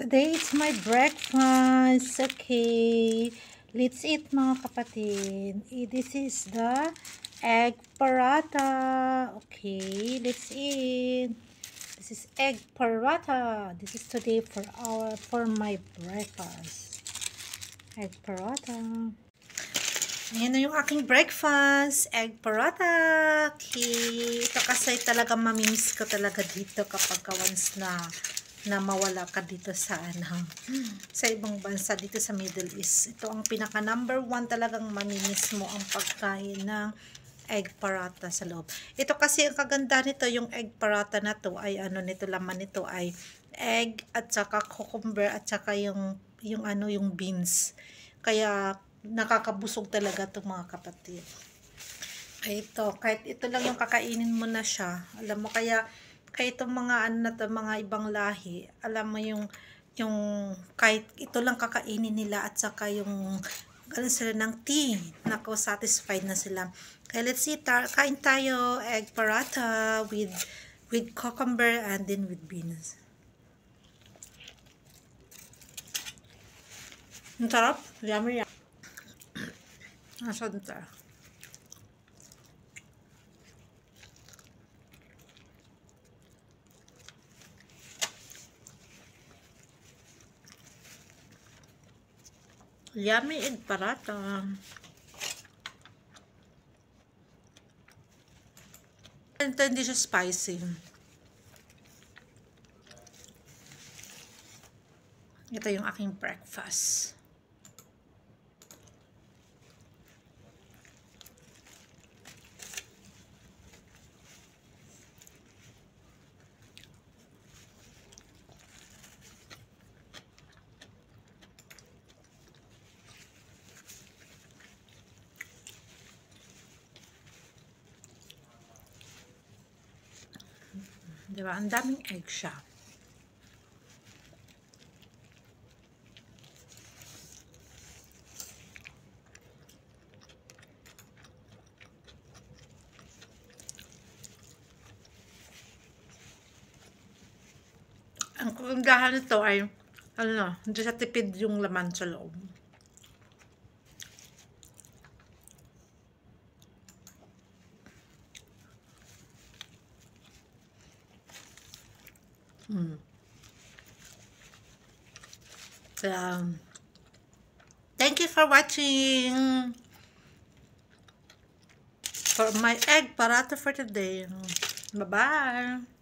Today it's my breakfast. Okay, let's eat mga kapatid. This is the egg paratha. Okay, let's eat. This is egg paratha. This is today for my breakfast. Egg paratha. Ayan na yung aking breakfast. Egg paratha. Okay. Ito kasi talaga mamimiss ko talaga dito kapag once na mawala ka dito sa sa ibang bansa dito sa Middle East. Ito ang pinaka number 1 talagang mamimiss mo ang pagkain ng egg paratha sa loob. Ito kasi ang kaganda nito, yung egg paratha na to ay laman nito ay egg at saka cucumber at saka yung beans. Kaya nakakabusog talaga itong mga kapatid. Ito, kahit ito lang yung kakainin mo na siya. Alam mo, kaya itong mga mga ibang lahi, alam mo yung kahit ito lang kakainin nila at saka yung sila ng tea, nako, satisfied na sila. Kaya let's see, kain tayo egg paratha with cucumber and then with beans. Ang sarap, yummy yan. Nasaan tayo? Yummy egg paratha. Ito hindi siya spicy. Ito yung aking breakfast. Diba? Ang daming egg siya. Ang kagandahan nito ay, hindi siya tipid yung laman sa loob. Thank you for watching for my egg paratha for today. Bye-bye.